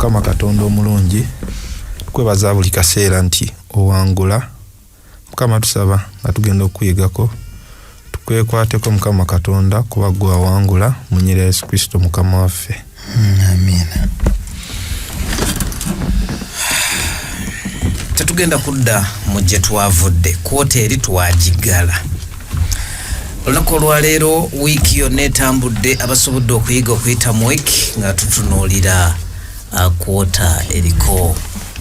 Mukama Katonda omulungi tukwebaza buli kaseera nti owangula. Mukama tusaba nga tugenda okuyigako tukwekwateko Mukama Katonda kuba gwe awangula mu nnyira ya Yesu Kristo Mukama waffe. Amen. Tetugenda kudda mu gye twavudde kwota eri twagigala. Olunaku olwaleero wiiki yonna etambudde abasobodde okuyiga okuyita mu wiiki nga tutunuulira kwota eriko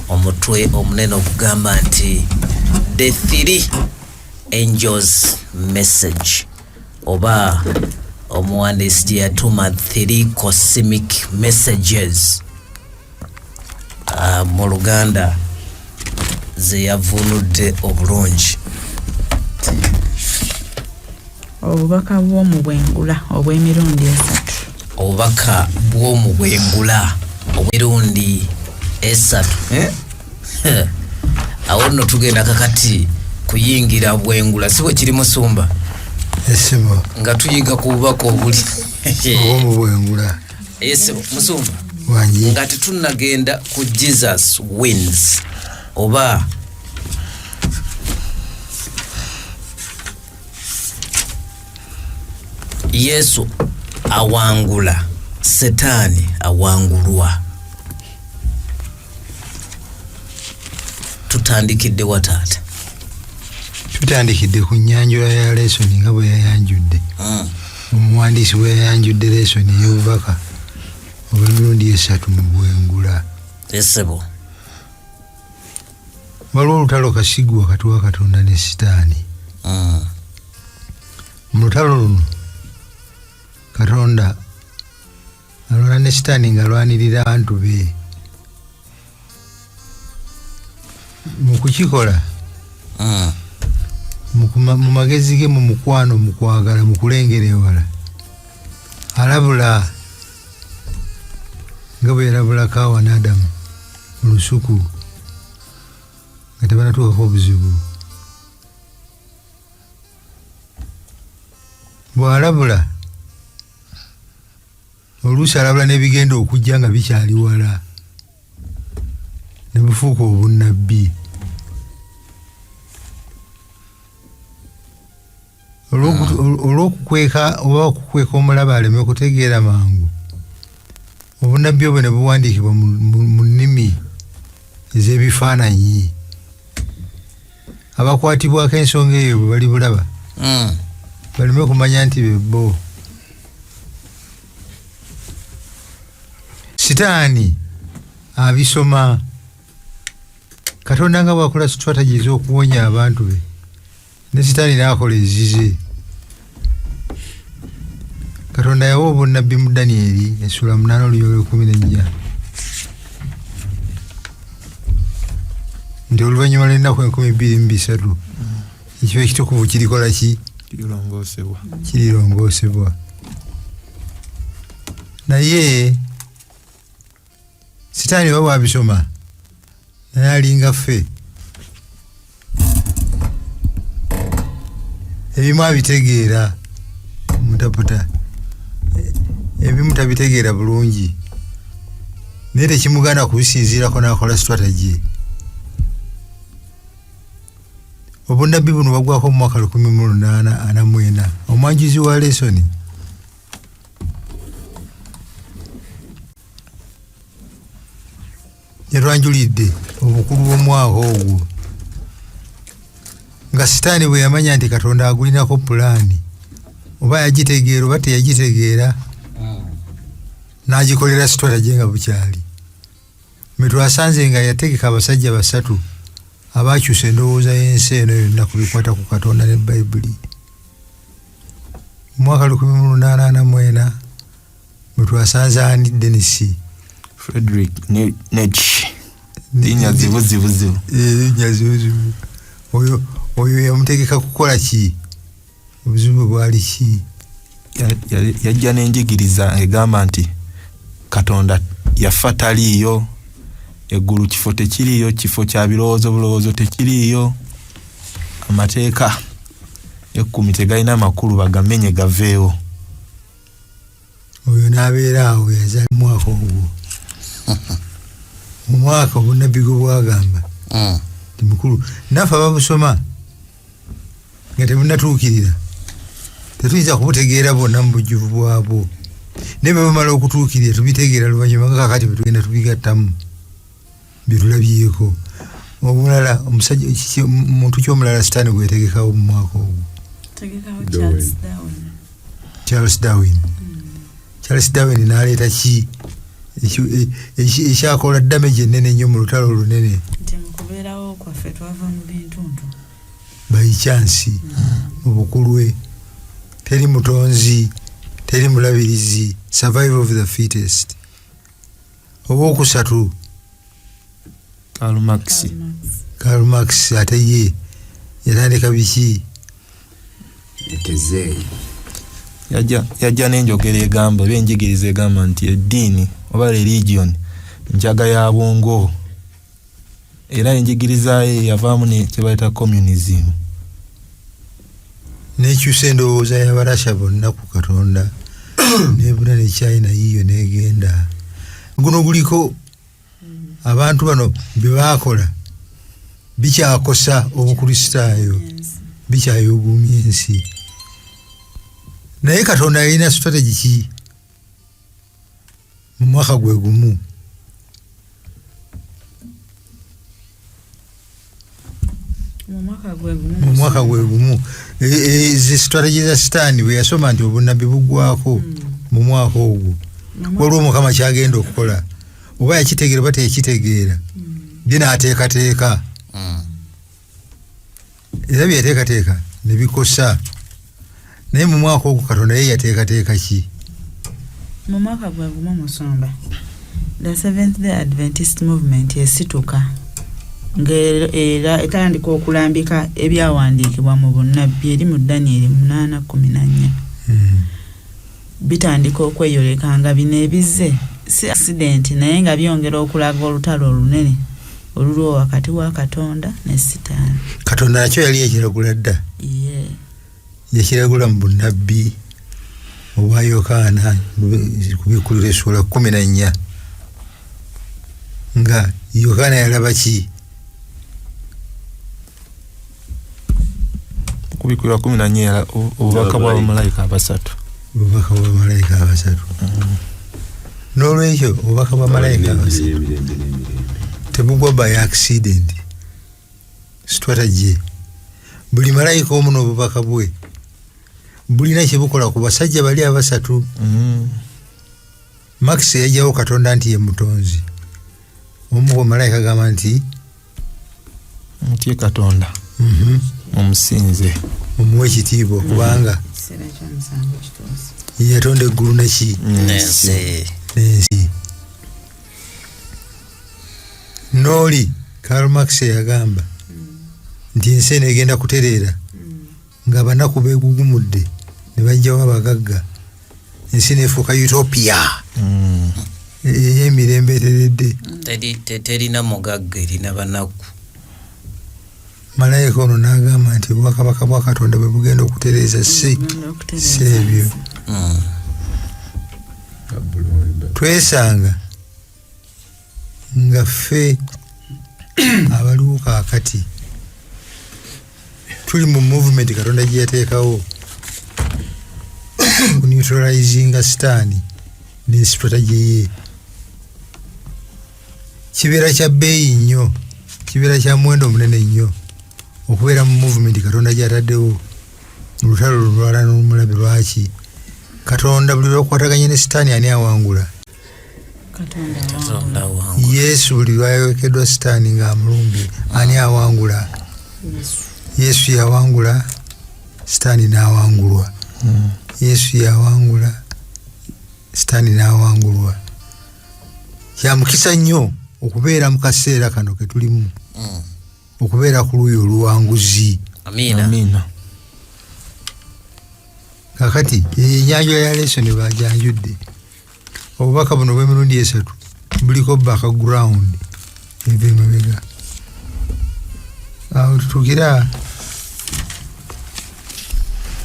omutwe omunene okugamba nti the three angels message oba omuwandiisi gye yatuma three cosmic messages mu Luganda ze yavunudde obulungi. Obubaka bw'omu bwengula obw'emirundi esatu. Obubaka bw'omu bwengula obw'emirundi esatu. Awo nno tugenda kakati kuyingira bwengula si bwe kiri Musumba. Esibo. Nga tuyiga ku bubaka obuli obw'omu bwengula. Esibo Musumba. Wangi. Nga tetunnagenda ku Jesus wins oba Yesu awangula, Setaani awangulwa. Tutandikidde wataata. Tutandikidde ku nnyanjula ya lesoni nga bwe yayanjudde. Omuwandiisi bwe yayanjudde lesoni y'obubaka obw'emirundi esatu mu bwengula. Esebo. Waliwo olutalo kasigu wakati wa Katonda ne Setaani. Mu lutalo luno Katonda alwana ne Setaani ng'alwanirira abantu be. Mu kukikola mu magezi ge, mu mukwano, mu kwagala, mu kulengera ewala alabula nga bwe yalabulako Awa ne Adamu mu lusuku nga tebanatuukako obuzibu. Bw'alabula oluusi alabula n'ebigenda okujja nga bikyali wala ne bufuuka obunnabbi. Olw'okukweka oba okukweka omulaba aleme okutegeera mangu, obunnabbi obwo ne buwandiikibwa mu nnimi ez'ebifaananyi. Abakwatibwako ensonga eyo bwe bali bulaba baleme kumanya nti be bo. Setaani abisoma. Katonda nga bw'akola strategies okuwonya abantu be, ne Setaani n'akola ezize. Katonda yawa obunnabbi mu Danyeri essula 8 oluyolo 14 nti oluvannyuma lw'ennaku 12 ekifo ekitukuvu kirikola ki? Kirirongoosebwa. Naye Setaani oba bw'abisoma naye alinga ffe, ebimu abitegeera mutaputa, ebimu tabitegeera bulungi, naye tekimuganda kubisinziirako n'akola strategy. Obunnabbi buno bagwako mu mwaka 1849 omwanjuzi wa lesoni yalwanjulidde obukulu bw'omwaka ogwo nga Setaani bwe yamanya nti Katonda agulinako pulaani, oba yagitegeera oba teyagitegeera, n'agikolera strategy nga bukyali. Mwe twasanze nga yategeka abasajja 3 abaakyusa endowooza y'ensi eno yonna ku bikwata ku Katonda ne Bayibuli. Mu mwaka 1849 mwe twasanze ani Denisi Frederick Nietzsche. Linnya zibuzibu. Linnya zibuzibu. Oyo yamutegeka kukola ki? Obuzibu bwali ki? Yajja n'enjigiriza egamba nti Katonda yafa taliiyo, eggulu kifo tekiriiyo, kifo kya birowoozo bulowoozo tekiriiyo, amateeka ekkumi tegalina makulu bagamenye gaveewo. Oyo n'abeera awo yazali mwaka ogwo. mu mwaka obunnabbi gwe bwagamba ti mukulu naffe ababusoma nga tebunnatuukirira tetuyinza kubutegeera bwonna mu bujjuvu bwabwo naye bwe bamala okutuukirira tubitegeera luvannyuma nga kakati bwe tugenda tubigattamu byetulabyeko obulala omusajja muntu kyomulala sitaani gwetegekawo mu mwaka ogwo Charles Darwin n'aleeta ki ekyakola damage ennene ennyo mu lutalo olunene bayichansi mu bukulwe teri mutonzi teri mulabirizi survival of the fittest obwokusatu Karl Marx ate ye yatandika biki yajja n'enjogera egamba oba enjigiriza egamba nti eddiini oba religion njaga ya bwongo era enjigiriza ye yavaamu ne kyebayita communism nekyusa endowooza y'abalasha bonna ku Katonda nebuna ne China yiyo negenda guno guliko abantu bano bye baakola bikyakosa obukristaayo bikyayuguumya ensi naye Katonda yalina strategy ki mu mwaka gwe gumu mu mwaka gwe gumu ezi strategy za sitaani bwe yasoma nti obunnabbi buggwako mu mwaka ogwo waliwo Mukama kyagenda okukola oba yakitegeera oba teyakitegeera binaateekateeka era byeyateekateeka ne bikosa naye mu mwaka ogwo Katonda ye yateekateeka ki mu mwaka gwe gumu musumba the Seventh Day Adventist movement esituka ng'era etandika okulambika ebyawandiikibwa mu bunnabbi eri mu Daniel 8:14 bitandika okweyoleka nga bino ebizze si accident naye nga byongera okulaga olutalo olunene oluliwo wakati wa Katonda ne Setaani. Katonda nakyo yali ekiragula dda yakiragula mu bunnabbi obwa Yokaana kubikulira essula 14 nga Yokaana yalaba ki kubikulira 14 obubaka bw'abamalayika abasatu n'olwekyo obubaka bw'abamalayika abasatu tebugwa by accident strategy buli malayika omu n'obubaka bwe bulina kyebukola ku basajja bali abasatu. Max yajjawo Katonda nti ye mutonzi omu ku malayika gamba nti mutye Katonda omusinze omuwe ekitiibwa kubanga yatonda eggulu neki n'ensi. Nooli Karl Marx yagamba nti ensi eno egenda kutereera nga abanaku beegugumudde ne bajjawo abagagga ensi neefuuka utopia ey'emirembe eteredde terina mugagga erina banaku. Malayika ono n'agamba nti obwakabaka bwa Katonda bwe bugenda okutereeza si ebyo. Twesanga nga ffe abaliwo kaakati tuli mu movement Katonda gye yateekawo ku neutralizinga Setaani ne strategy ye. Kibeera kya bbeeyi nnyo, kibeera kya muwendo munene nnyo okubeera mu movement Katonda gy'ataddewo mu lutalo lulwala n'omulabe. Lwaki Katonda buli lwakwataganye ne Setaani ani awangula? Yesu buli lwayokeddwa Setaani ng'amulumbye ani awangula? Yesu yawangula, Setaani n'awangulwa. Yesu yawangula, Setaani n'awangulwa. Kya mukisa nnyo okubeera mu kaseera kano ke tulimu, okubeera ku luuyi oluwanguzi. Amiina. Kakati enyanjula ya lesoni bajanjudde. Obubaka buno bw'emirundi 3 buliko background eva emabega. Awo tutukira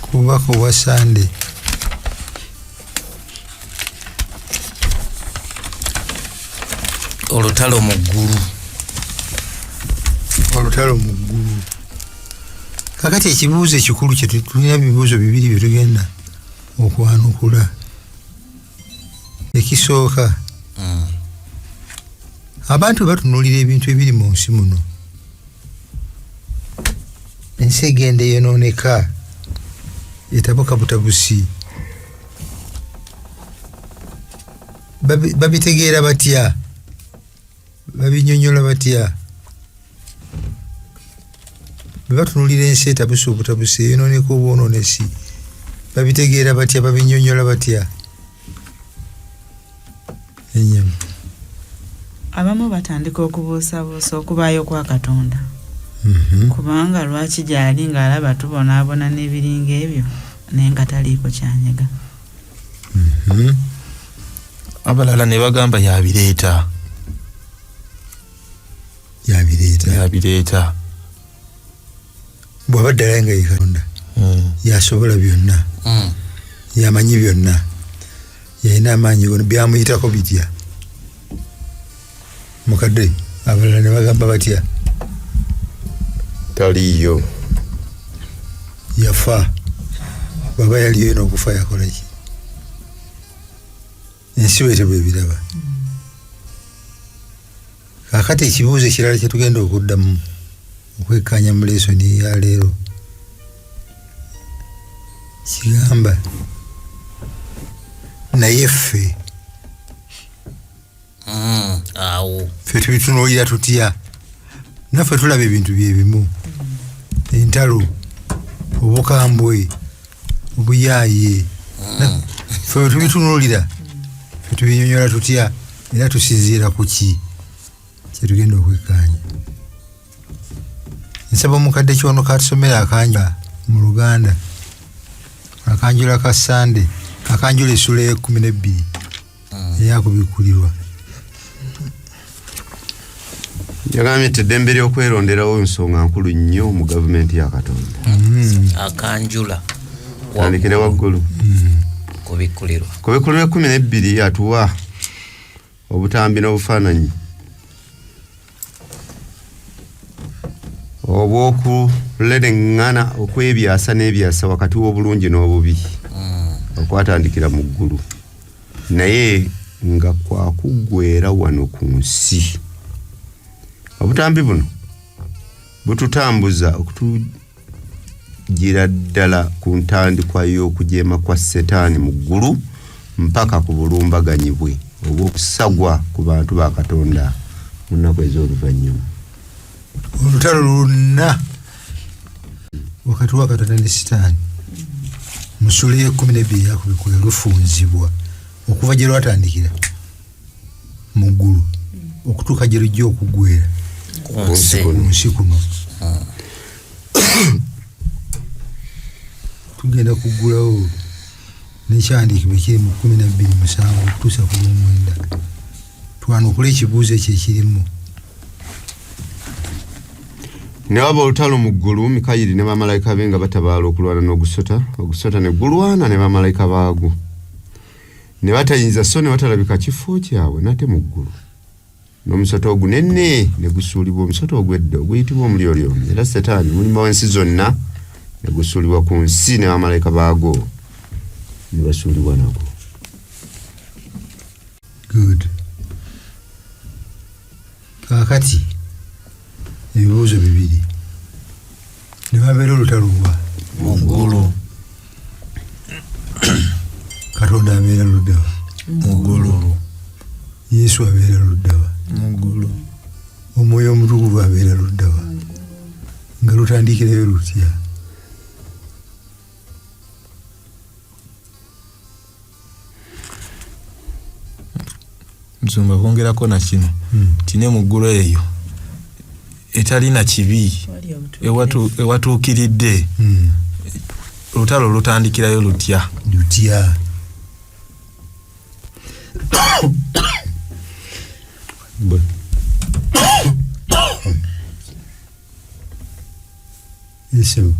ku bubaka obwa Sande. olutalo mu ggulu. Olutalo mu ggulu. Kakati ekibuuzo ekikulu kye tulina ebibuuzo bibiri bye tugenda okwanukula. Ekisooka, abantu batunuulira ebintu ebiri mu nsi muno. Ensi egenda eyonooneka, etabuka butabusi. Babitegeera batya? Babinnyonnyola batya? Bwe batunuulira ensi etabusi obutabusi, eyonooneka obwonoonesi, babitegeera batya? Babinnyonnyola batya? Enyama. Abamu batandika okubuusabuusa okubaayo kwa Katonda. Kubanga lwaki gyali ng'alaba tubonaabona n'ebiringa ebyo naye nga taliiko kyanyega. Abalala ne bagamba yabireeta. Bw'aba ddala nga ye Katonda yasobola byonna, yamanyi byonna, yalina amaanyi gonna, byamuyitako bitya? Mukadde, abalala ne bagamba batya? Taliyo. Yafa. Baba yaliyo n'okufa yakola ki? Ensi bwe tebwebiraba. Kakati ekibuuzo ekirala kye tugenda okuddamu okwekkaanya mu lesoni ya leero kigamba naye ffe awo ffe tubitunuulira tutya? Naffe tulaba ebintu bye bimu, entalo, obukambwe, obuyaaye, ffe tubitunuulira, ffe tubinnyonnyola tutya era tusinziira ku ki kyetugenda okwekkaanya. Nsaba omukadde kyono katusomera akanjula mu Luganda, akanjula ka Sande, akanjula essula y'e12 eyakubikkulirwa. Yagambye nti eddembe ly'okweronderawo nsonga nkulu nnyo mu gavumenti ya Katonda. Akanjula tandikire waggulu kubikkulirwa. Kubikkulirwa 12 atuwa obutambi n'obufaananyi obw'okulereŋŋana okwebyasa n'ebyasa wakati w'obulungi n'obubi okwatandikira mu ggulu naye nga kwakuggweera wano ku nsi. Obutambi buno bututambuza okutugira ddala ku ntandikwa y'okujeema kwa SETAANI mu ggulu mpaka ku bulumbaganyi bwe obw'okusagwa ku bantu ba Katonda mu nnaku ez'oluvannyuma. Olutalo lwonna wakati wa Katonda ne SETAANI mu ssula y'e12 yakubikkulirwa lufunzibwa okuva gye lwatandikira mu ggulu okutuuka gye lujja okuggweera ku nsi kuno. Tugenda kuggulawo n'ekyandiikibwa kiri mu 12:7 okutuusa ku 9. Twanukule ekibuuzo ekyo ekirimu. Ne waba olutalo mu ggulu, Mikayiri ne bamalayika be nga batabaala okulwana n'Ogusota, Ogusota ne gulwana ne bamalayika baagwo. Ne batayinza so ne batalabika kifo kyabwe nate mu ggulu. N'omusota ogunene ne gusuulibwa, omusota ogw'edda oguyitibwa omulyolyomi, era SETAANI mulimu w'ensi zonna ne gusuulibwa ku nsi ne bamalayika baagwo ne basuulibwa nagwo. Good. Kakati ebibuuzo bibiri. Ne babeera olutalo mu ggulu. Katonda abeera luddawa? Mu ggulu. Yesu abeera luddawa? Mu ggulu. Omwoyo omutukuvu abeera luddawa? Nga lutandikirayo lutya? Nsumba kwongerako na kino tine mu ggulu eyo etalina kibi ewatuukiridde olutalo lutandikirayo lutya? Yesu.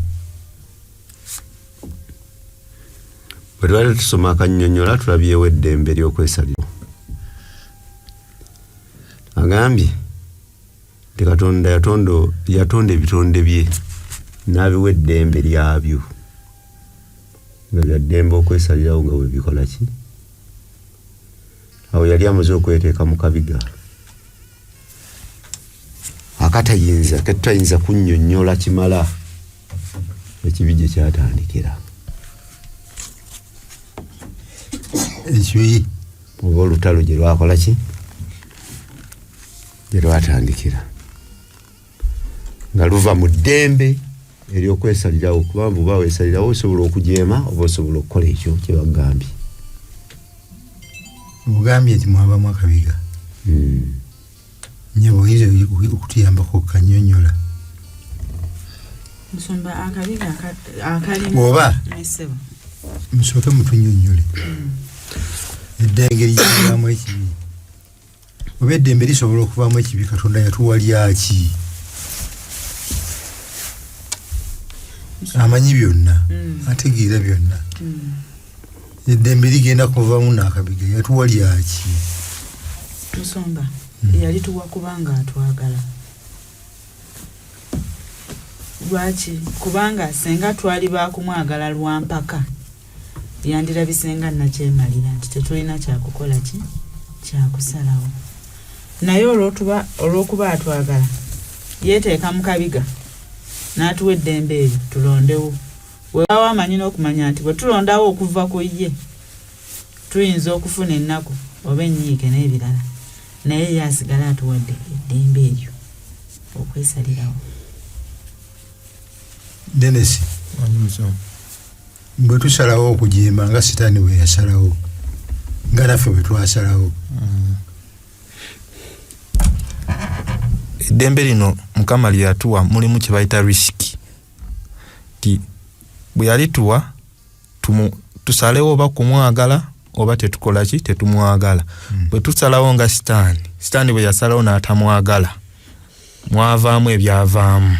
Bwe twali tusoma akannyonnyola tulabyewo eddembe ly'okwesalira. agambye nti Katonda yatonda ebitonde bye n'abiwa eddembe lyabyo nga bya ddembe okwesalirawo nga bwe bikola ki awo yali amaze okweteeka mu kabiga katayinza kunnyonnyola kimala ekibi gye kyatandikira ekibi oba olutalo gye lwakola ki gye lwatandikira nga luva mu ddembe eryokwesalirawo kubanga oba weesalirawo osobola okujeema oba osobola okukola ekyo kye bagambye ogambye nti mwabamu akabiga nyabo oyinza okutuyambako kanyonyola nsomba akabiga akalimu oba nesebo musooke mutunyonyole eddenge lijjamu ekibi oba eddembe lisobola okuvaamu ekibi Katonda yatuwa lyaki amanyi byonna ategeera byonna eddembe ligenda kuvaamu n'akabiga yatuwa lyaki nsomba yalituwa kubanga atwagala lwaki kubanga senga twali bakumwagala lwampaka yandirabisenga nakyemalira nti tetulina kyakukola ki kyakusalawo naye olwokuba atwagala yeteeka mu kabiga n'atuwa eddembe eryo tulondewo webawo amanyi n'okumanya nti bwe tulondawo okuva ku ye tuyinza okufuna ennaku oba enyiike n'ebirala naye yasigala atuwadde eddembe eryo okwesalirawo Dennis bwe tusalawo okujeema nga Setaani bwe yasalawo nga naffe bwe twasalawo eddembe lino Mukama lye yatuwa mulimu kye bayita risiki ti bwe yalituwa tusalewo oba kumwagala oba tetukola ki tetumwagala bwe tusalawo nga Setaani bwe yasalawo n'atamwagala mwavaamu ebyavaamu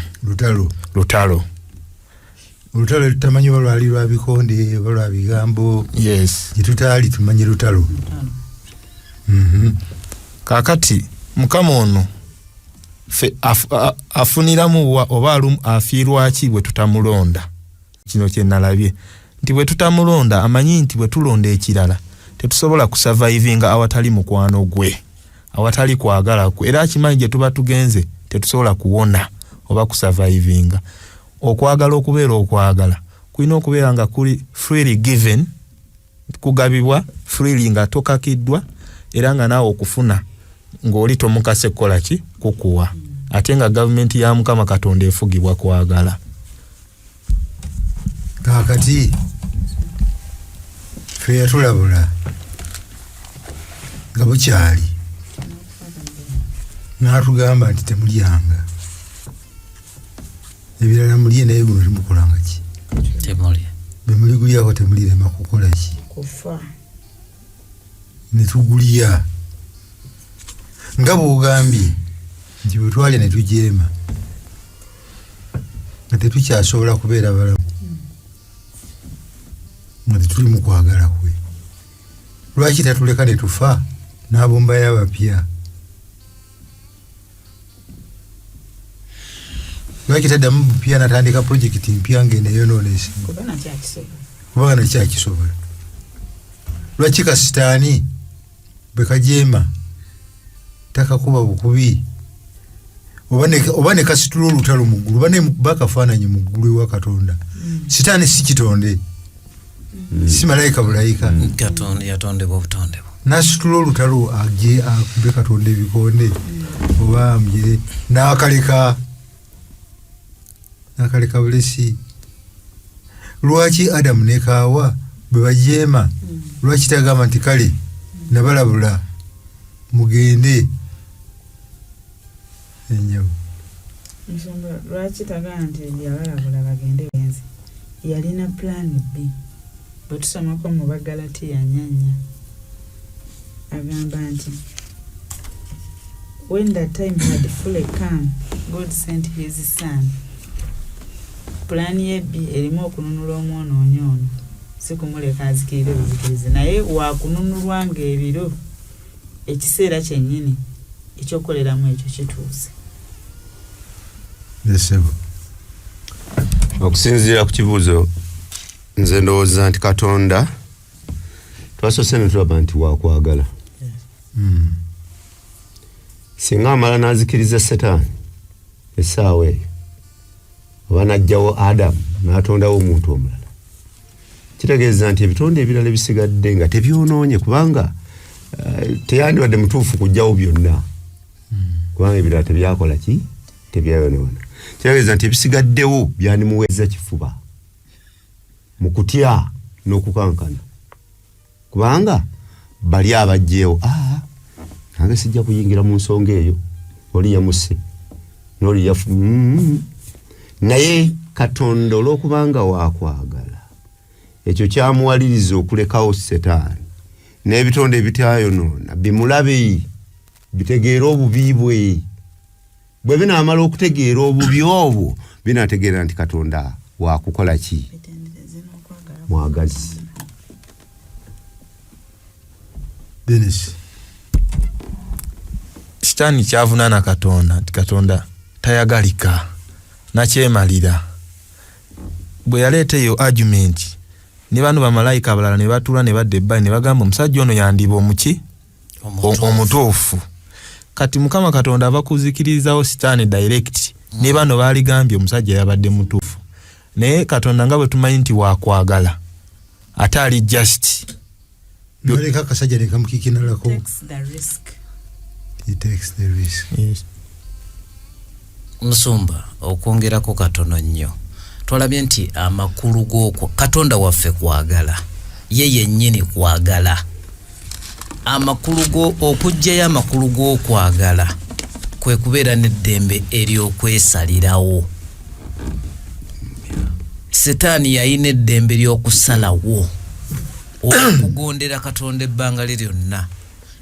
lutalo tutamanyi balwali lwa bikonde balwa bigambo yes gitutaali tumanyi lutalo kakati Mukama ono afuniramu oba afiirwaki bwe tutamulonda kino kye nalabye nti bwe tutamulonda amanyi nti bwe tulonda ekirala tetusobola kusurvivinga awatali mukwano gwe awatali kwagala kwe era akimanyi gye tuba tugenze tetusobola kuwona oba kusurvivinga okwagala okubeera okwagala kulina okubeera nga kuli freely given kugabibwa freely nga tokakiddwa era nga naawe okufuna ng'oli tomukase kukola ki kukuwa ate nga gavumenti ya Mukama Katonda efugibwa kwagala kakati fe yatulabula nga bukyali n'atugamba nti temulyanga ebirala mulye naye guno temukolanga ki bwe muligulyako temulirema kukola ki kufa ne tugulya nga bw'ogambye nti bwe twalya ne tujeema nga tetukyasobola kubeera balamu nga tetuli mu kwagala kwe lwaki tatuleka ne tufa n'abombayo abapya lwaki taddamu bupya natandika projekiti mpya ng'eno eyonoonese kubanga nakyakisobola lwaki Setaani bwe kajeema takakuba bukubi oba ne kasitula olutalo mu ggulu oba ne bakafaananyi mu ggulu ewa Katonda Setaani si kitonde si malayika bulayika Katonda yatondebwa obutondebwa nasitula olutalo agye akube Katonda ebikonde oba amugire n'akaleka bulesi lwaki Adamu ne Kaawa bwe bajeema lwaki tagama nti kale nabalabula mugende enyawo nsomba lwaki tagama nti yabalabula bagende benzi yalina plan B bwe tusomako mu Bagalatiya 4 agamba nti when the time had fully come God sent his son pulani yebbi erimu okununula omwonoonyi ono si kumuleka azikirire buzikirize naye wakununulwa ng'ebiro ekiseera kyennyini ekyokoleramu ekyo kituuse. Nesebo okusinziira ku kibuuzo nze ndowooza nti Katonda twasose ne tulaba nti waakwagala. Singa amala n'azikiriza Setaani essaawa eyo oba n'aggyawo Adamu n'atondawo omuntu omulala, kitegeeza nti ebitonde ebirala bisigadde nga tebyonoonye kubanga teyandibadde mutuufu kuggyawo byonna kubanga ebirala tebyakola ki tebyayonoona. Kitegeeza nti ebisigaddewo byanimuweeza kifuba mu kutya n'okukankana kubanga bali abajjeewo nange sijja kuyingira mu nsonga eyo, oli yamuse n'oli yafu naye Katonda olw'okubanga waakwagala ekyo kyamuwaliriza okulekawo Setaani n'ebitonde ebitaayonoona bimulabe bitegeera obubi bwe. Bwe binaamala okutegeera obubi obwo binaategeera nti Katonda waakukola ki mwagazi. Dennis Sitaani kyavunaana Katonda nti Katonda tayagalika nakyemalira. Bwe yaleeta eyo argument ne bano bamalayika abalala ne batuula ne badda ebbali ne bagamba omusajja ono yandiba omuki omutuufu. Kati Mukama Katonda ava kuzikirizawo Sitaani direct ne bano baaligambye omusajja yabadde mutuufu, naye Katonda nga bwe tumanyi nti waakwagala ate ali just noleka akasajja nekamukikinalako. He takes the risk. Yes. Musumba okwongerako katono nnyo twalabye nti amakulu g'okwo Katonda waffe kwagala ye yennyini kwagala. Amakulu okujjayo amakulu g'okwagala kwe kubeera n'eddembe ery'okwesalirawo. Setaani yalina eddembe ly'okusalawo okugondera Katonda ebbanga lye lyonna,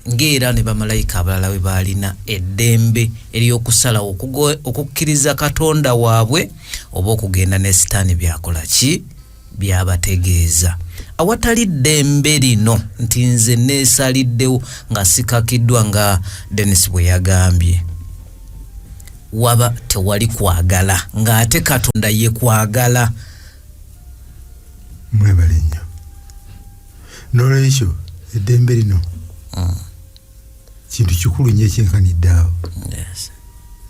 ng'era ne bamalayika abalala we baalina eddembe ery'okusalawo okukkiriza Katonda waabwe oba okugenda ne Setaani byakola ki byabategeeza. Awatali ddembe lino nti nze neesaliddewo nga sikakiddwa nga Dennis bwe yagambye, waba tewali kwagala ng'ate Katonda ye kwagala. Mwebale nnyo n'olwekyo eddembe lino kintu kikulu nnyo ekyenkanidde awo.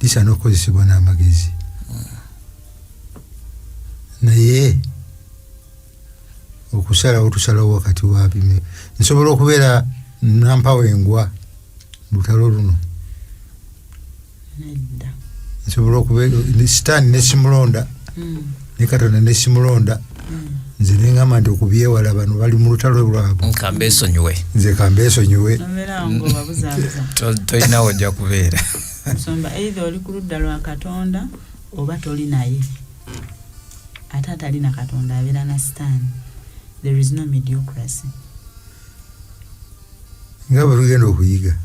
Lisaana okukozesebwa n'amagezi naye okusalawo tusalawo wakati wabime. Nsobola okubeera nampawengwa lutalo luno, nsobola okubeera Setaani nesimulonda ne Katonda nesimulonda, nze nengamba nti okubyewala bano bali mu lutalo lwabwe Kambeesonyiwe, nze kambeesonyiwe. Tolina wojja kubeera nsomba either oli ku ludda lwa Katonda oba toli naye. Ate atalina Katonda abeera na Setaani. There is no mediocracy. Nga bwe tugenda okuyiga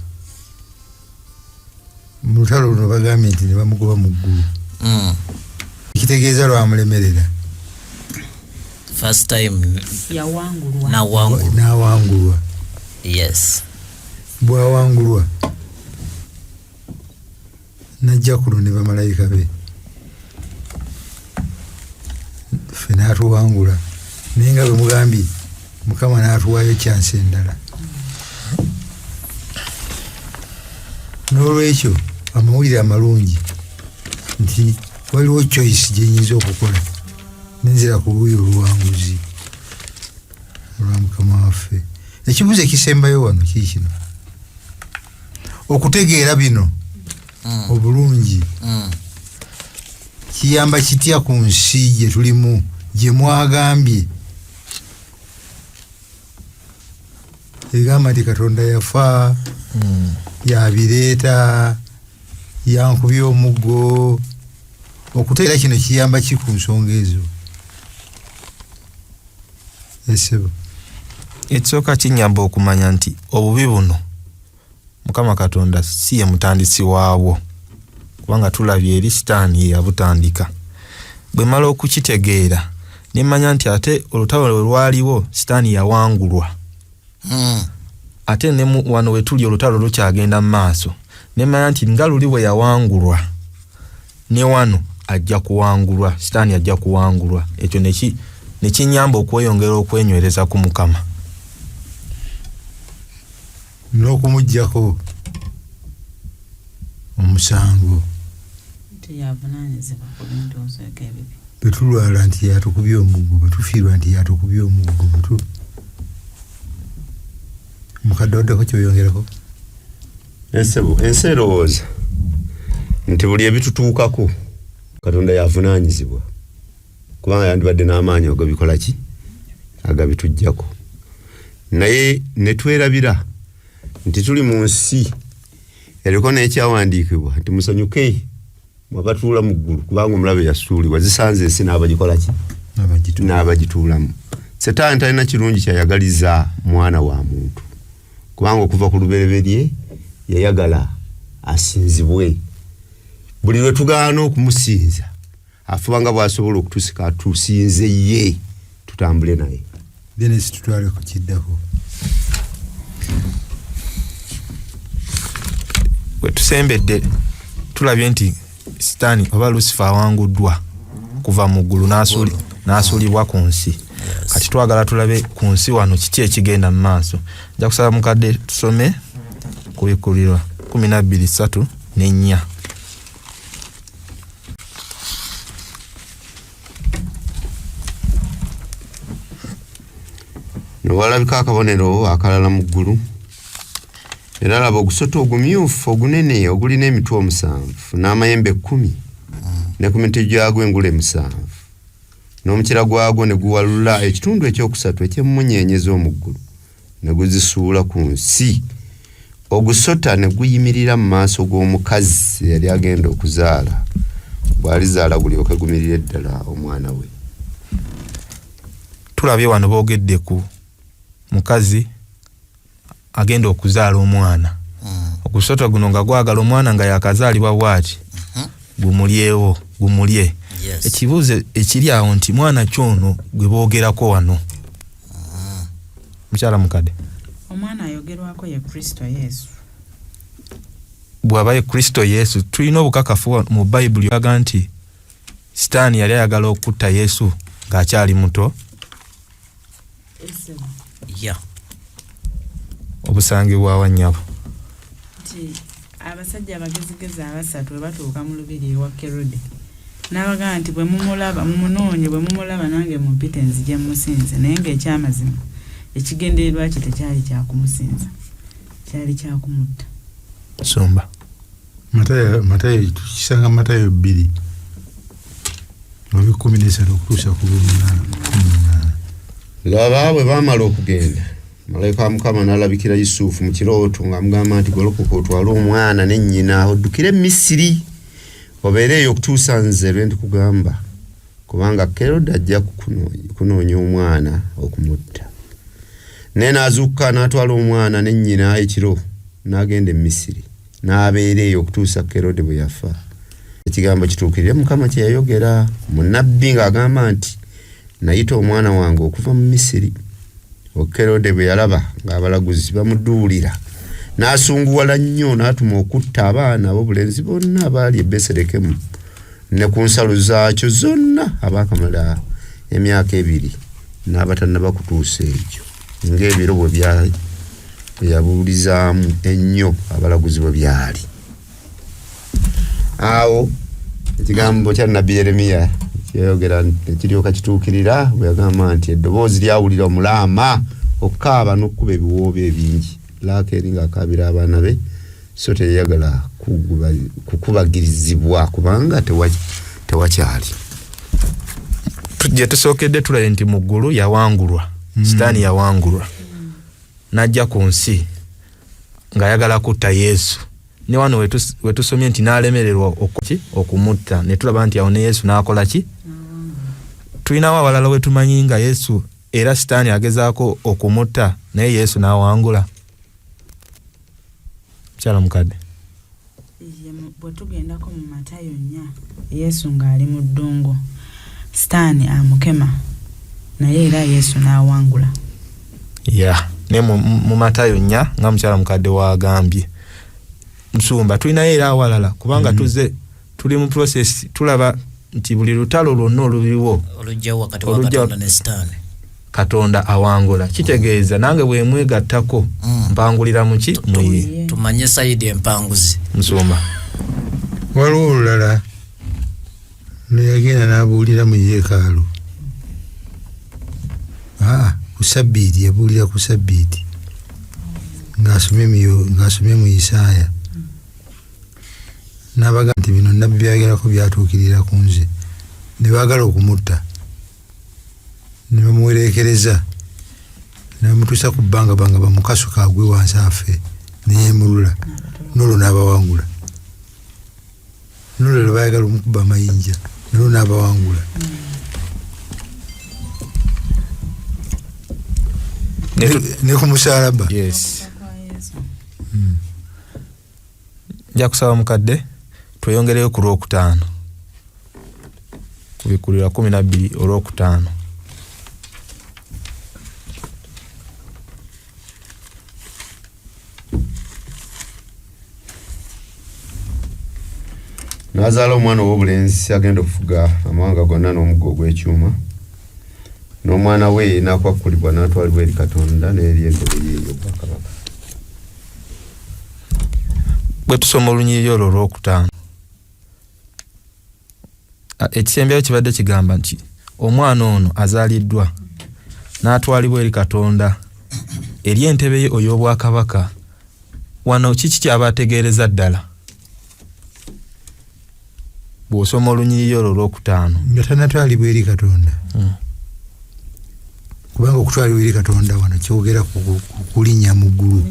mu lutalo luno bagambye nti ne bamugoba mu ggulu. Ekitegeeza lwamulemerera. First time yawangulwa. N'awangulwa. Yes. Bw'awangulwa najja kuno ne bamalayika be ffe n'atuwangula, naye nga bwe mugambye Mukama n'atuwaayo kyansi endala. N'olwekyo amawulire amalungi nti waliwo choice gye nyinza okukola nenzira ku luuyi oluwanguzi olwa Mukama waffe. Ekibuuzo ekisembayo wano kiki kino: okutegeera bino obulungi kiyamba kitya ku nsi gye tulimu gye mwagambye egamba nti Katonda yafa yabireeta yankubye omuggo? Okutegeera kino kiyamba ki ku nsonga ezo? Esebo ekisooka kinyamba okumanya nti obubi buno Mukama Katonda si ye mutandisi waabwo, kubanga tulabye eri Setaani yabutandika. Bwe mala okukitegeera ne manya nti ate olutalo lwe lwaliwo Setaani yawangulwa. Ate ne wano we tuli olutalo lukyagenda mu maaso nemanya nti nga luli bwe yawangulwa ne wano ajja kuwangulwa, Setaani ajja kuwangulwa. Ekyo nekinyamba okweyongera okwenywereza ku Mukama n'okumuggyako omusango betulwala nti yatukubye omuggo, betufiirwa nti yatukubye omuggo, mukadde oddeko kyoyongerako. Ensi erowooza nti buli ebitutuukako Katonda yavunaanyizibwa, kubanga yandibadde n'amaanyi agabikola ki, agabitujjako. Naye ne twerabira nti tuli mu nsi eriko n'ekyawandiikibwa nti musanyuke mwabatuula mu ggulu kubanga omulabe yasuulibwa, zisanze ensi n'abagikola ki, n'abagituulamu. Setaani talina kirungi kyayagaliza mwana wa muntu, kubanga okuva ku lubereberye yayagala asinzibwe. Buli lwe tugaana okumusinza afuba nga bw'asobola okutusika atusinze ye, tutambule naye. Dennis tutwale ku kiddako. We tusembedde tulabye nti Setaani oba Lucifer awanguddwa kuva mu ggulu n'asuulibwa ku nsi. Kati twagala tulabe ku nsi wano kiki ekigenda mu maaso. Nja kusaba mukadde tusome ku Bikkulirwa 12:3-4. Walabika akabonero akalala mu ggulu, era laba ogusota ogumyufu ogunene ogulina emitwe 7 n'amayembe 10 ne ku mitwe gyagwo engule 7, n'omukira gwagwo ne guwalula ekitundu ekyokusatu eky'emmunyeenye z'omu ggulu ne guzisuula ku nsi. Ogusota ne guyimirira mu maaso g'omukazi yali agenda okuzaala, bw'alizaala gulyoke gumirire ddala omwana we. Tulabye wano boogedde ku mukazi agenda okuzaala omwana. Ogusota guno nga gwagala omwana nga yakazaalibwa bwati gumulye. Ekibuuzo ekiri awo nti mwana kyono gwe boogerako wano. Mukyala mukadde, omwana ayogerwako ye Kristo Yesu. Bw'aba ye Kristo Yesu, tulina obukakafu mu Bayibuli aga nti Setaani yali ayagala okutta Yesu ng'akyali muto. Obusangibwa wa nnyabo nti abasajja abagezigezi abasatu bwe batuuka mu lubiri ewa Kerode n'abagamba nti bwe mumulaba mumunoonye, bwe mumulaba nange mumpite nzije musinze. Naye ng'ekyamazima ekigendererwa kye tekyali kyakumusinza, kyali kyakumutta. Somba Matayo tukisanga Matayo 2:13 okutuusa ku 18. Laba bwe baamala okugenda, malayika wa Mukama n'alabikira Yusufu mu kirooto ng'amugamba nti golokoka otwale omwana ne nnyina oddukire e Misiri, obeereeyo okutuusa nze lwe ndikugamba, kubanga Kerode ajja kunoonya omwana okumutta. Naye n'azuukuka n'atwala omwana ne nnyina ekiro n'agenda e Misiri, n'abeereeyo okutuusa Kerode bwe yafa. Ekigambo kituukirire Mukama kye yayogera mu nnabbi ng'agamba nti nayita omwana wange okuva mu Misiri. Kerode bwe yalaba ng'abalaguzi bamuduulira n'asunguwala nnyo, n'atuma okutta abaana ab'obulenzi bonna abaali e Beselekemu ne ku nsalo zaakyo zonna abaakamala emyaka 2 n'abatannaba kutuusa ekyo, ng'ebiro bwe yabuulizaamu ennyo abalaguzi bwe byali. Awo ekigambo kya nnabbi Yeremiya kyayogera ekiryoka kituukirira bwe yagamba nti eddoboozi lyawulira omulaama okukaaba n'okkuba ebiwoobe ebingi. Laakeeri ng'akaabira abaana be, so teyayagala kukubagirizibwa kubanga tewakyali. Gye tusookedde tulabe nti mu ggulu yawangulwa, Setaani yawangulwa n'ajja ku nsi ng'ayagala kutta Yesu. Ne wano we tusomye nti n'alemererwa okumutta, ne tulaba nti awo ne Yesu n'akola ki? Tulinawo abalala we tumanyi nga Yesu era Setaani agezaako okumutta naye Yesu n'awangula. Mukyala mukadde, bwe tugendako mu Matayo 4, Yesu ng'ali mu ddungu, Setaani amukema naye era Yesu n'awangula. ne mu Matayo 4 nga mukyala mukadde waagambye, Nsumba tulina era awalala kubanga tuze tuli mu process tulaba nti buli lutalo lwonna olubiwo olujja wakati wa Katonda ne Setaani Katonda awangula kitegeeza nange bwe mwegattako mpangulira muki muyi tumanye sayidi empanguzi Nsumba waliwo olulala lweyagenda n'abuulira mu yeekaalu ku sabbiiti yabuulira ku sabbiiti ng'asomye mu Isaaya n'abaga nti bino nabbi byagerako byatuukirira ku nze ne baagala okumutta ne bamuwereekereza ne bamutuusa ku bbanga bamukasuka agwe wansi afe ne yeemulula n'olwo n'abawangula n'olwo lwe baayagala omukuba amayinja n'olwo n'abawangula ne ku musaalaba. Yes. Nja kusaba mukadde tweyongereyo ku Lwokutaano kubikulira 12 Olwokutaano. Nazaala omwana ow'obulenzi agenda okufuga amawanga gonna n'omuggo ogw'ekyuma n'omwana we n'akwakulibwa n'atwalibwa eri Katonda n'eri entebe ye ey'obwakabaka. Bwe tusoma Olunyiriri olwo Olwokutaano ekisembyayo kibadde kigamba nti omwana ono azaaliddwa n'atwalibwa eri Katonda eri entebe ye ey'obwakabaka. Wano kiki ky'abategeereza ddala bw'osoma Olunyiriri olwo Olwokutaano nga tannatwalibwa eri Katonda kubanga okutwalibwa eri Katonda wano kyogera ku kulinnya mu ggulu.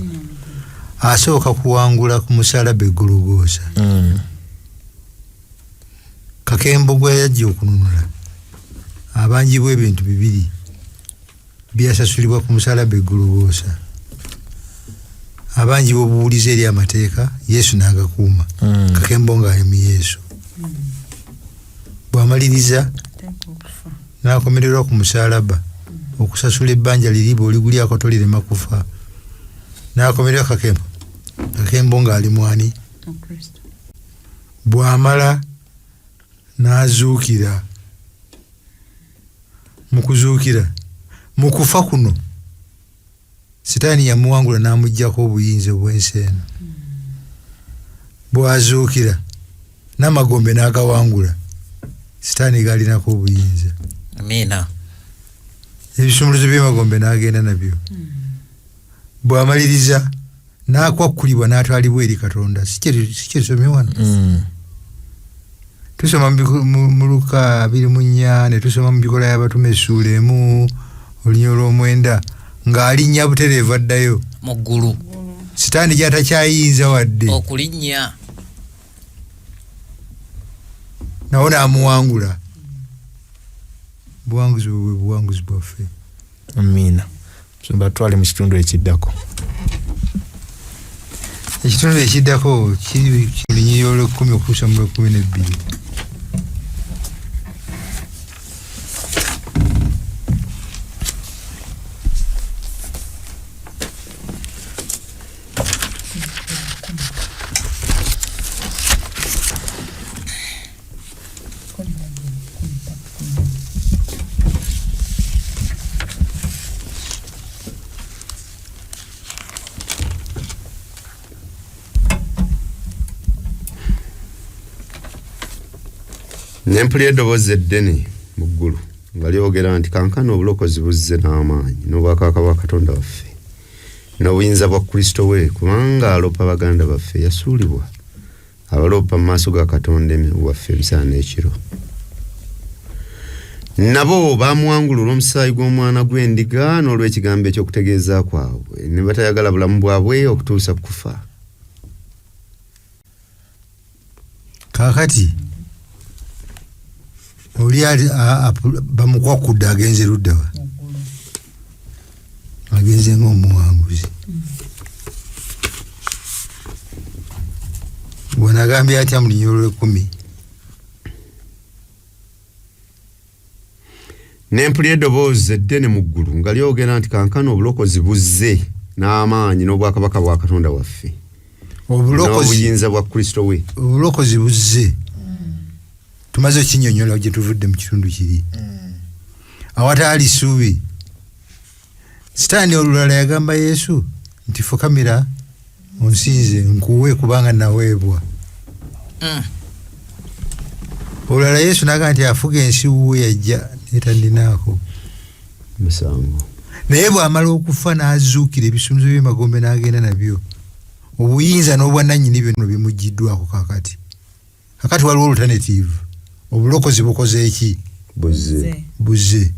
Asooka kuwangula ku musaalaba Gologoosa. Kakembo gwe yajja okununula abangi bw'ebintu bibiri byasasulibwa ku musaalaba Gologoosa. Abangi b'obuwuliza eri amateeka Yesu n'agakuuma. Kakembo ng'ali mu Yesu. Bw'amaliriza n'akomererwa ku musaalaba okusasula ebbanja liri bw'oligulya akatolirema kufa. N'akomererwa Kakembo ng'ali mwani bw'amala n'azuukira. Mu kuzuukira mu kufa kuno Setaani yamuwangula n'amuggyako obuyinza obw'ensi eno. Bw'azuukira n'amagombe n'agawangula Setaani gaalinako obuyinza. Amiina. Ebisumuluzo by'amagombe n'agenda nabyo. Bw'amaliriza n'akwakkulibwa n'atwalibwa eri Katonda. Si kye tusomye wano. Tusoma mu Luka 24 ne tusoma mu Bikola y'Abatume Essuula 1 Olunyiriri olw'omwenda ng'alinnya butereevu addayo mu ggulu. Setaani gy'atakyayinza wadde okulinnya nawo n'amuwangula. Buwanguzi bwe buwanguzi bwaffe. Amiina. Tusomba twali mu kitundu ekiddako. Ekitundu ekiddako kiri ku Lunyiriri olw'10 okutuusa mu lw'12. Nempulira eddoboozi eddene mu ggulu nga lyogera nti kankana obulokozi buzze n'amaanyi n'obwakabaka bwa Katonda waffe n'obuyinza bwa Kristo we kubanga alopa baganda baffe yasuulibwa abalopa mu maaso ga Katonda waffe emisana n'ekiro. Nabo baamuwangula olw'omusaayi gw'omwana gw'endiga n'olw'ekigambo eky'okutegeeza kwabwe ne batayagala bulamu bwabwe okutuusa ku kufa. Kaakati oli bamukwakudde agenze ludda wa agenze ng'omuwanguzi. Bw'anagambye atya mu Lunyiriri olw'10 nempulira eddoboozi eddene mu ggulu nga lyogera nti kankana obulokozi buzze n'amaanyi n'obwakabaka bwa Katonda waffe obuyinza bwa Kristo we. Obulokozi buzze. Tumaze kinyonyola gye tuvudde mu kitundu kiri. Awatali suubi. Sitaani olulala yagamba Yesu nti fukamira onsinze nkuwe kubanga naweebwa. Olulala Yesu naga nti afuga ensi wuwe yajja netandinaako musango. Naye bw'amala okufa n'azuukira ebisumuluzo by'emagombe n'agenda nabyo. Obuyinza n'obwannannyini byonna bimugiddwako kakati. Kakati waliwo alternative. Obulokozi bukoze eki? Buzze.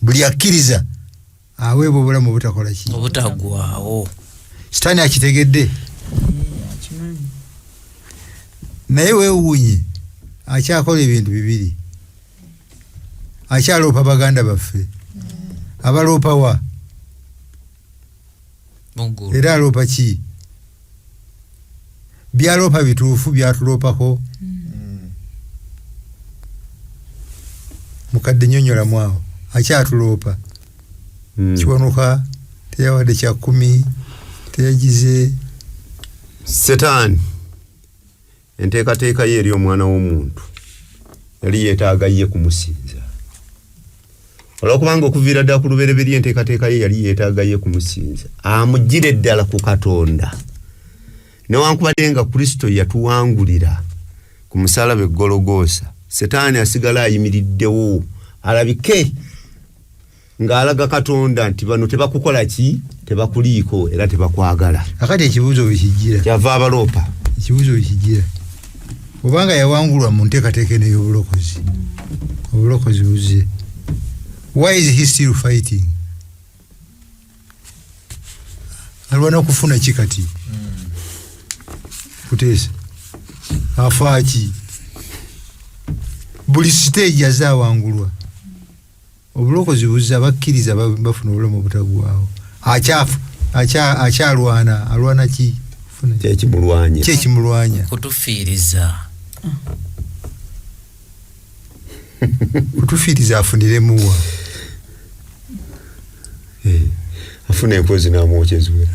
Buli akkiriza aweebwa obulamu obutakola ki? Obutaggwaawo. Sitaani akitegedde. Naye weewuunye akyakola ebintu bibiri. Akyaloopa baganda baffe. Abaloopa wa? Muggulu. Era aloopa ki? Byaloopa bituufu byatuloopako. Mukadde nnyonnyola mwawo. Akyatuloopa. Kiwanuka teyawadde kya 10 teyagize. Setaani enteekateeka ye eri omwana w'omuntu yali yeetaaga ye kumusinza. Olwokubanga okuviira ddala ku lubereberye enteekateeka ye yali yeetaaga ye kumusinza. Amugire ddala ku Katonda. Newankubadde nga Kristo yatuwangulira ku musaalaba e Gologoosa, Setaani asigala ayimiriddewo alabike ng'alaga Katonda nti bano tebakukola ki? Tebakuliiko era tebakwagala. Akati ekibuuzo bwe kyava abaloopa. Ekibuuzo bwe obanga yawangulwa mu nteekateeka n'ey'obulokozi. Obulokozi buzze. Why is he still fighting? Alwana okufuna ki kati? Kuteesa. Afaaki. Buli stage azaawangulwa. Obulokozi buzze abakkiriza bafuna obulamu obutaggwaawo. Akyalwana. Alwana ki? Kyekimulwanya. Kutufiiriza. Kutufiiriza afuniremuwa. Afuna empozi n'amwokyezwera.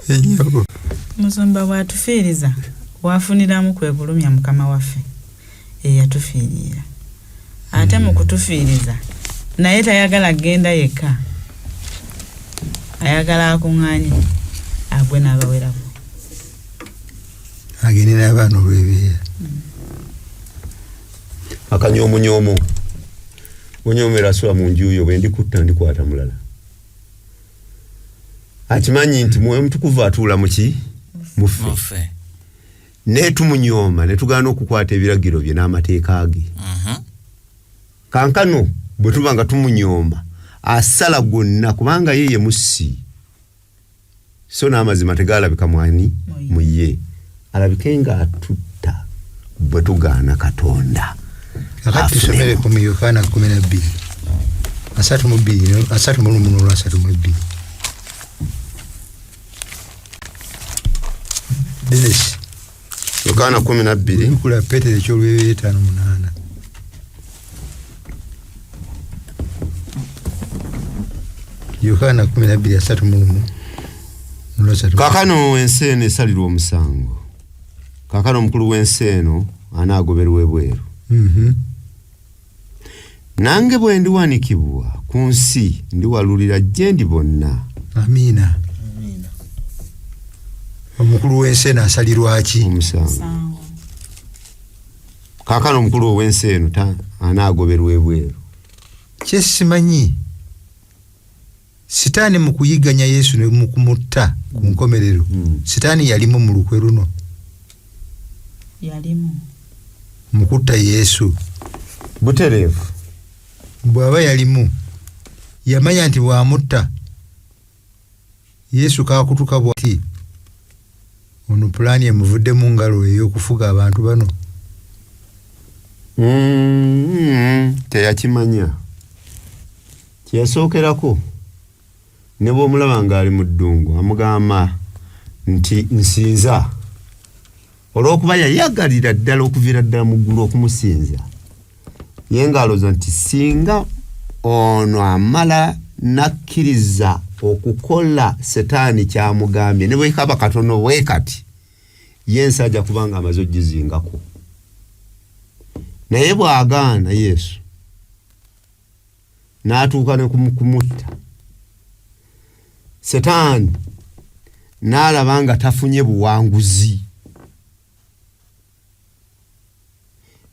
Enyago. Musumba bw'atufiiriza wafuniramu kwe kulumya Mukama waffe eyatufiirira. Ate mu kutufiiriza naye tayagala genda yekka. Ayagala akuŋŋaanye agwe n'abawerako. Agende n'abaana olw'ebeera. Akanyoomonyomo. Onyoomera asula mu nju yo bwe ndikutta ndikwata mulala. Akimanyi nti Mwoyo Mutukuvu atuula mu ki? Muffe. Ne tumunyooma ne tugaana okukwata ebiragiro bye n'amateeka ge. Kankano bwe tuba nga tumunyooma asala gonna kubanga ye mussi. So n'amazima tegaalabika mwani mu ye. Alabike nga atutta bwe tugaana Katonda. Kakati tusomere ku Yokaana 12. 3:32. Dennis. Yokaana 12. Kula Petero ekyolwebere 5:8. Yokaana 12:3. Kaakano ensi eno esalirwa omusango. Kaakano omukulu w'ensi eno anaagoberwa ebweru. Nange bwe ndiwanikibwa ku nsi ndiwalulira gye ndi bonna. Amiina. Omukulu w'ensi eno asalirwa ki? Omusango. Kaakano omukulu w'ensi eno anaagoberwa ebweru. Kyesimanyi. Sitaani mu kuyiganya Yesu ne mu kumutta ku nkomerero. Sitaani yalimu mu lukwe luno. Yalimu. Mu kutta Yesu. Butereevu. Bw'aba yalimu. Yamanya nti bw'amutta Yesu kaakutuka bw'ati. Ono pulaani emuvudde mu ngalo ey'okufuga abantu bano. Teyakimanya. Kyeyasookerako ne bw'omulaba ng'ali mu ddungu amugamba nti nsinza. Olw'okuba yayagalira ddala okuviira ddala mu ggulu okumusinza. Ye ng'alowooza nti singa ono amala nakkiriza okukola setaani kyamugambye ne bwe kaba katono wekati yensi ajja kubanga amaze ogizingako naye bw'agaana Yesu n'atuuka ne kumutta setaani n'alaba nga tafunye buwanguzi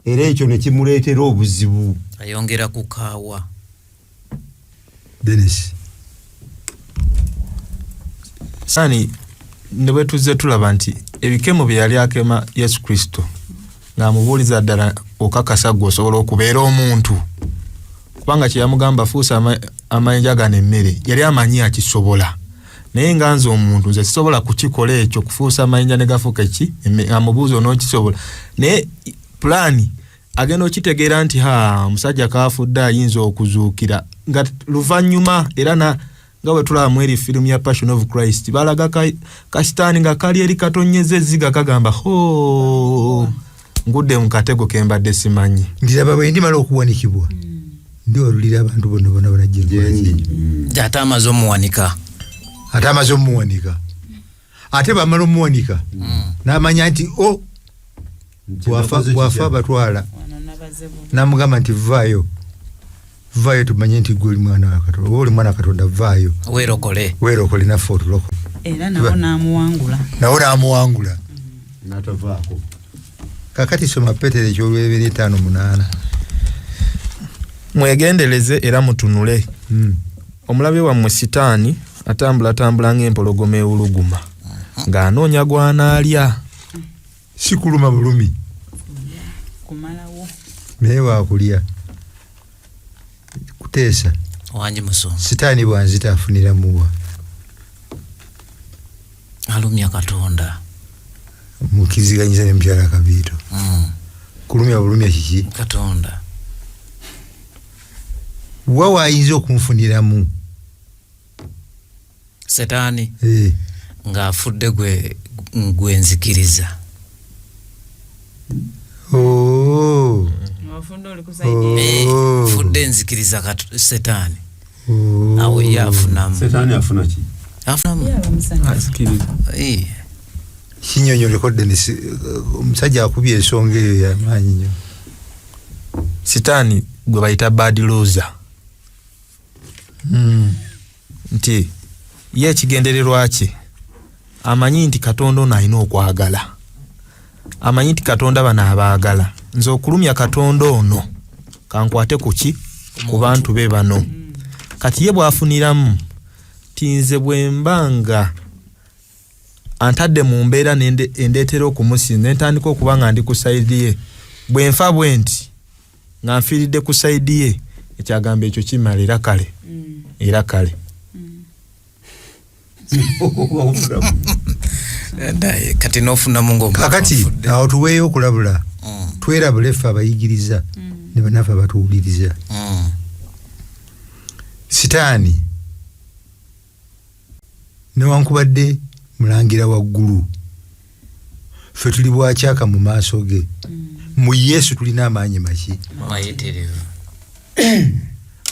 era ekyo ne kimuleetera obuzibu ayongera kukaawa Dennis sani ne bwe tuzze tulaba nti ebikemo bye yali akema Yesu Kristo ng'amubuuliza ddala okakasa gwe osobola okubeera omuntu kubanga kye yamugamba fuusa amayinja gano emmere yali amanyi akisobola naye nga nze omuntu nze sisobola kukikola ekyo kufuusa amayinja ne gafuuka ki amubuuza onookisobola naye pulaani agenda okitegeera nti omusajja kaafudde ayinza okuzuukira nga luvannyuma era nga bwe tulaba mu eri firimu ya Passion of Christ balaga kasitaani nga kali eri katonyeza ezziga kagamba ngudde mu katego ke mbadde simanyi ndiraba bwe ndimala okuwanikibwa ndi olulira abantu bonna ate amaze omuwanika ate bamala omuwanika n'amanya nti bwafa batwala namugamba nti vaayo tumanye nti gwe oli mwana wa Katonda oba oli mwana wa Katonda vaayo weerokole naffe otulokole era nawo n'amuwangula n'atavaako kakati soma Petero ekyolwebiri 5:8 mwegendereze era mutunule omulabe wammwe sitaani atambula ng'empologoma ewuluguma ng'anoonya gwanaalya si kuluma bulumi kumalawo naye waakulya kuteesa wangi musonga sitaani bwanzita afunira muwa alumya Katonda mukiziganyiza ne mukyala Kabiito kulumya bulumya kiki Katonda wa waayinza okunfuniramu setaani ng'afudde gwe nzikiriza fudde nzikiriza setaani awo ye afunamu setaani afuna ki kinyonyoleko Dennis omusajja akubye ensonga eyo yamaanyi nnyo sitaani gwe bayita bad loser nti ye ekigendererwa kye amanyi nti Katonda ono alina okwagala amanyi nti Katonda bano abaagala nze okulumya Katonda ono kankwate kuki ku bantu be bano kati ye bwafuniramu tinze bwembanga antadde mu mbeera endeetera okumusinza ntandika okuba nga ndi ku sayidi ye bwenfa bwe nti nga nfiiridde ku sayidi ye ekyagamba ekyo kimala era kale kati n'ofunamu ngakati awo tuweeyo okulabula twerabule ffe abayigiriza ne banaffe abatuwuliriza sitaani newankubadde mulangira waggulu ffe tuli bwakyaka mu maaso ge mu Yesu tulina amaanyi maki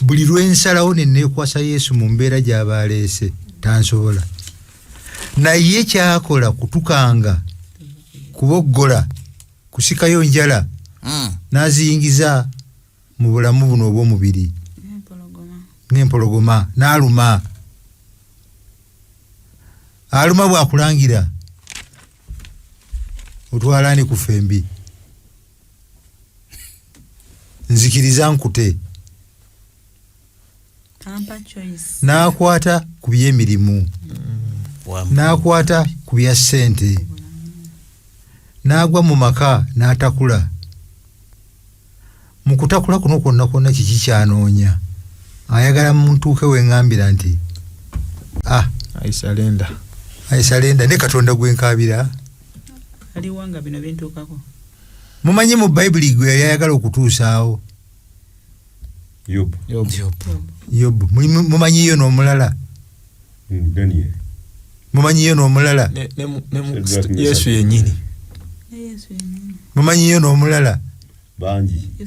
buli lwensalawo nenneekwasa Yesu mu mbeera gy'abaleese tansobola naye kyakola kutukanga kuboggola kusikayo njala n'aziyingiza mu bulamu buno obw'omubiri ng'empologoma n'aluma bwakulangira otwalaani ku fembi nzikiriza nkute n'akwata ku by'emirimu n'akwata ku bya ssente n'agwa mu maka n'atakula mu kutakula kuno kwonna kiki kyanoonya ayagala muntuuke weŋŋambira nti aisalenda ne Katonda gwenkabira aliwanga bino bintuukako mumanyi mu Bayibuli gwe yayagala okutuusaawo Yobu mumanyiyo n'omulala mumanyiyo n'omulala Yesu yennyini mumanyiyo n'omulala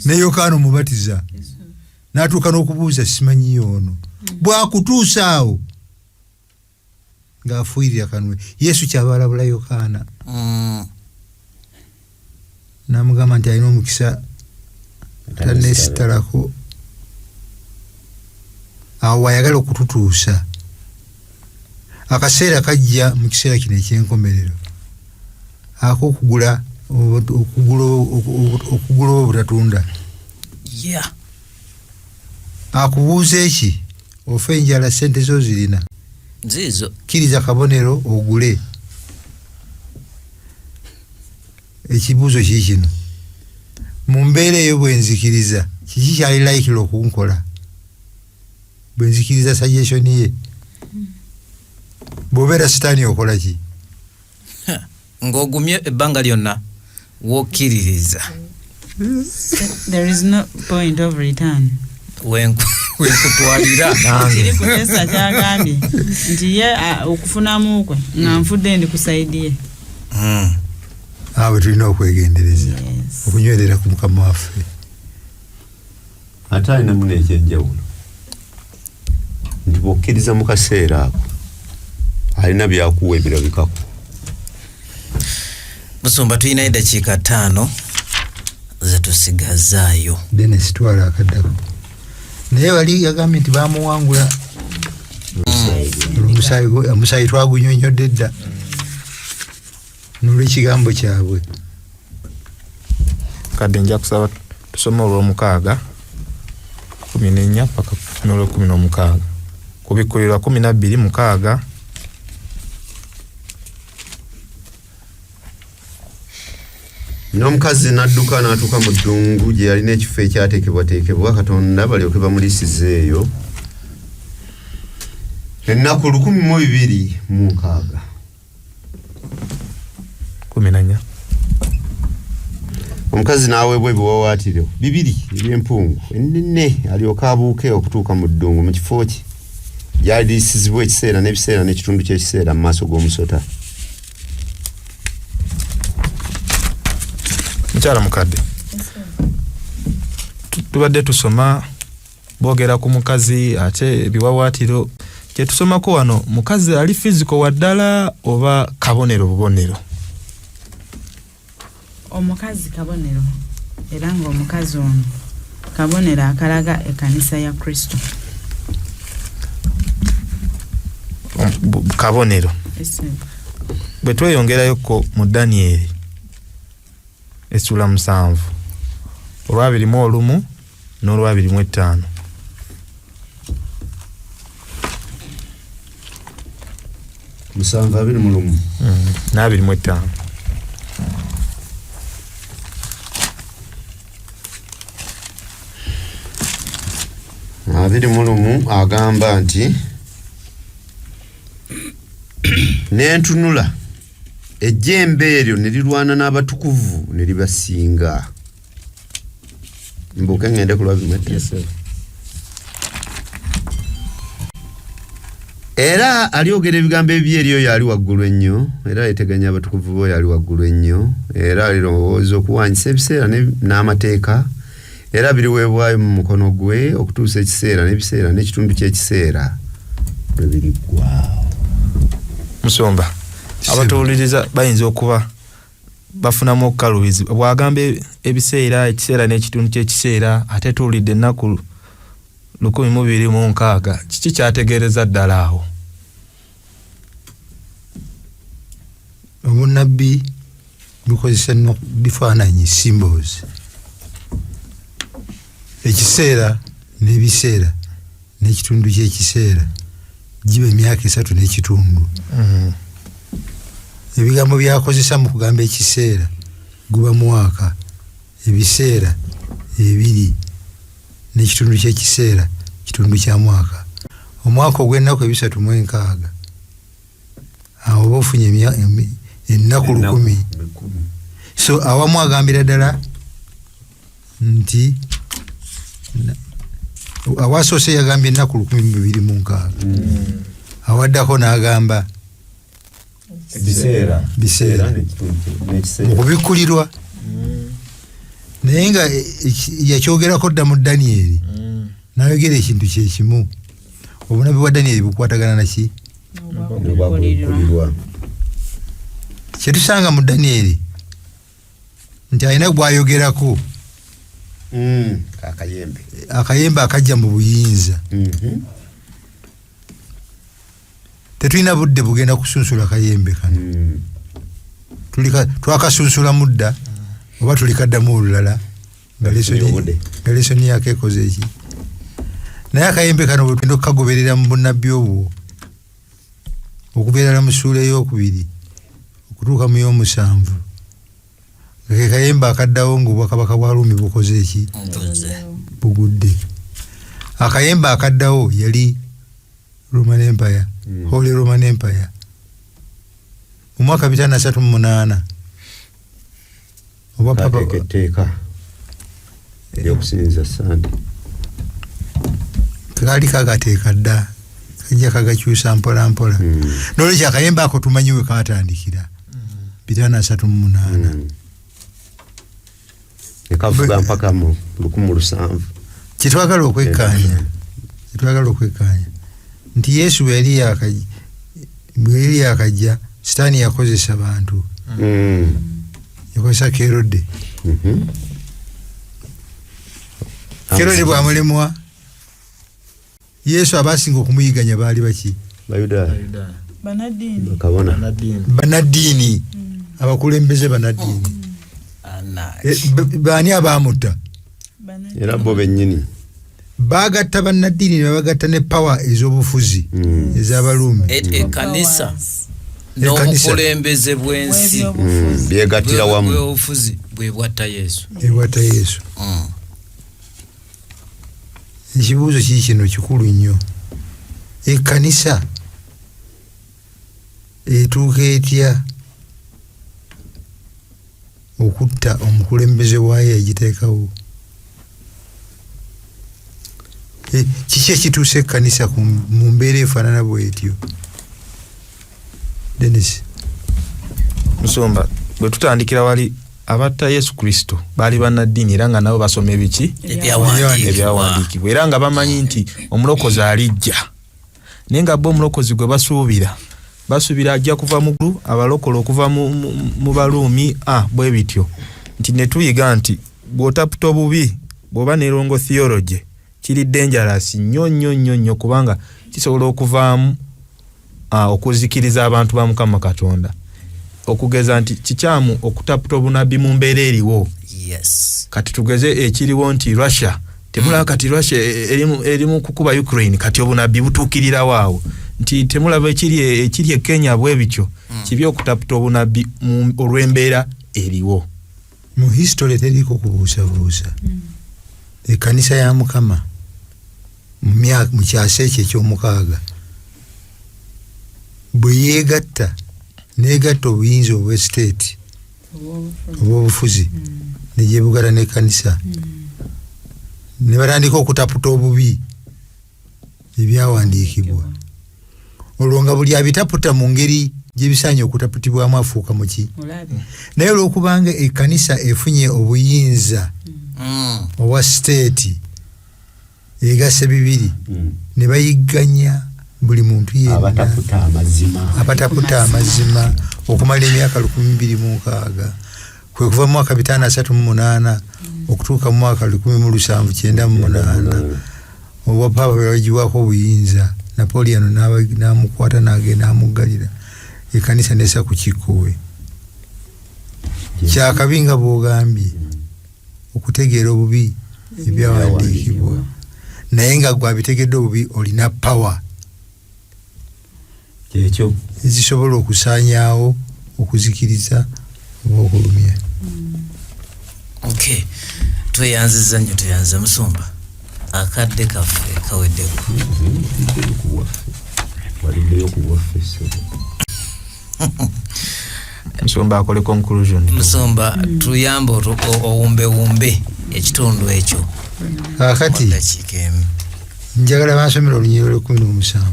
ne Yokaana omubatiza n'atuuka n'okubuuza simanyiyo ono bwakutuusaawo ng'afuirira kanwe. Yesu kyaba alabula Yokaana n'amugamba nti alina omukisa tanesitalako. Awo wayagala okututuusa akaseera kajja mu kiseera kino ekyenkomerero ak'okugula obutatunda. Akubuuza eki ofa enjala sente zo zirina zizo kkiriza kabonero ogule. Ekibuuzo kiikino mu mbeera eyo bwenzikiriza kiki kyali layikira okunkola bwenzikiriza suggestion ye bw'obeera sitaani okola ki ng'ogumye ebbanga lyonna wokkiririza. There is no point of return. Wenkutwalira kiri kutesa kyagambye nti ye okufunamu kwe nga nfudde ndi kusaidiye. Awe tulina okwegendereza okunywerera ku Mukama waffe. Ate alina muno ekyenjawulo nti bw'okkiriza mu kaseera ako alina byakuwa ebirabikako. Musumba tulina eddakiika 5 zetusigazaayo. Dennis twala akaddako. Naye wali yagambye nti bamuwangula omusaayi twagunyonyodde dda n'olw'ekigambo kyabwe. Kadde nja kusaba tusome olw'omukaaga 14 paka n'olw'16 kubikkulirwa 12:6. N'omukazi n'adduka n'atuuka mu ddungu gye yalina ekifo ekyateekebwateekebwa Katonda balyoke bamulisize eyo ennaku 1206. 14. Omukazi n'aweebwa ebiwawaatiro 2 eby'empungu ennene alyoke abuuke okutuuka mu ddungu mu kifo kye gy'aliisizibwa ekiseera n'ebiseera n'ekitundu ky'ekiseera mu maaso g'omusota. Mukyala mukadde tubadde tusoma boogera ku mukazi ate ebiwawaatiro kye tusomako wano mukazi ali fiziko waddala oba kabonero bubonero? Omukazi kabonero era ng'omukazi ono kabonero akalaga ekkanisa ya Kristo. Kabonero bwe tweyongerayoko mu Danieri Essula 7 olw'21 n'olw'25. Musanvu 21 n'25. agamba nti nentunula ejjembe eryo ne lirwana n'abatukuvu ne libasinga. Mbuke ngende ku lwa era alyogera ebigambo eby'eryo yali waggulu ennyo era yeteganya abatukuvu bo yali waggulu ennyo era alirowooza okuwanyisa ebiseera n'amateeka era biriweebwayo mu mukono gwe okutuusa ekiseera n'ebiseera n'ekitundu ky'ekiseera bwe biriggwaawo. Musomba abatuwuliriza bayinza okuba bafunamu okukaluubizibwa bw'agamba ebiseera ekiseera n'ekitundu ky'ekiseera ate tuwulidde ennaku 1206 kiki kyategeereza ddala awo? Obunnabbi bukozesa bifaananyi symbols. Ekiseera n'ebiseera n'ekitundu ky'ekiseera giba emyaka 3 n'ekitundu. Ebigambo byakozesa mu kugamba ekiseera guba mwaka, ebiseera 2 n'ekitundu ky'ekiseera kitundu kya mwaka. Omwaka ogw'ennaku 360 awo oba ofunye ennaku 1000. So awamu agambira ddala nti awasoose yagambye ennaku 1206. Awaddako n'agamba biseera okubikkulirwa. Naye nga yakyogerako dda mu Danieri n'ayogera ekintu kyekimu. Obunabi bwa Danieri bukwatagana naki Obwakulirwa. Kyetusanga mu Danieri nti alina gwayogerako akayembe akajja mu buyinza. Tetulina budde bugenda kusunsula kayembe kano. Twakasunsula mudda oba tulikaddamu olulala nga lesoni yako ekoze eki. Naye akayembe kano bwetugenda okukagoberera mu bunnabbi obwo okubeerala mu ssuula ey'okubiri okutuuka mu y'omusanvu, ke kayembe akaddawo ng'obwakabaka bwa Rumi bukoze eki? Bugudde. Akayembe akaddawo yali Roman Empire, Holy Roman Empire. Mu mwaka 538 oba papa teeka y'okusinza Sande kaali kagateeka dda kajja kagakyusa mpola mpola. N'olwekyo akayembe ako tumanyi we kaatandikira 538 ekavuga mpaka mu 1700. Kitwagala okwekkaanya nti Yesu bwe yali yakajja Sitaani yakozesa bantu. Yakozesa Kerode. Kerode bwamulemwa Yesu abasinga okumuyiganya baali baki? Bayudaaya. Banaddiini. Abakulembeze banaddiini. Baani abaamutta? Era bo bennyini. Bagatta bannaddiini ne bagatta ne power ez'obufuzi ez'Abaruumi. Ekkanisa n'obukulembeze bw'ensi byegattira wamu. Bw'obufuzi bwebwatta Yesu. Ebwatta Yesu. Ekibuuzo kiri kino kikulu nnyo. Ekkanisa etuuka etya okutta omukulembeze waayo egiteekawo? Kiki ekituusa ekkanisa mu mbeera efaanana bw'etyo? Dennis Musumba, bwe tutandikira wali abatta Yesu Kristo baali bannaddiini era nga nabo basoma ebiki? Ebyawandiikibwa era nga bamanyi nti omulokozi alijja. Naye nga bo omulokozi gwe basuubira ajja kuva mu ggulu, abalokola okuva mu Baruumi bwe bityo. Nti ne tuyiga nti bw'otaputa obubi bw'oba nerongo theology kiri dangerous nnyo kubanga kisobola okuvaamu okuzikiriza abantu ba Mukama Katonda. Okugeza nti kikyamu okutaputa obunabbi mu mbeera eriwo. Yes. Kati tugeze ekiriwo nti Russia temulaba kati Russia erimu kukuba Ukraine kati obunabbi butuukirira waawo. Nti temulaba ekiri Kenya bwe bityo kibi okutaputa obunabbi olw'embeera eriwo. Mu history teriko kubuusabuusa. Ekkanisa ya Mukama mu kyasa ekyo eky'omukaaga bwe yeegatta negatta obuyinza obw'estate obw'obufuzi ne gyebugala n'ekkanisa ne batandika okutaputa obubi ebyawandiikibwa. Olwo nga buli abitaputa mu ngeri gyebisaanye okutaputibwamu afuuka muki? Naye olw'okubanga ekkanisa efunye obuyinza obwa state egase bibiri ne bayigganya buli muntu yenna abataputa amazima okumala emyaka 206 kwe kuva mu mwaka 538 okutuuka mu mwaka 1798 obwa papa bwagiwaako obuyinza. Napoleon n'amukwata n'agenda amuggalira ekkanisa nesa ku kikkowe. Kyakabi nga bw'ogambye okutegeera obubi ebyawandiikibwa naye nga gwabitegedde obubi olina power kyekyo ezisobola okusaanyaawo okuzikiriza oba okulumya. Okay, tweyanziza nnyo tweyanziza Musumba akadde kaffe kaweddeko waliddeyo kuwaffe. Musumba akole conclusion. Musumba tuyambe owumbe ekitundu ekyo. Kakati njagala bansomera Olunyiriri Lw'okujjukira.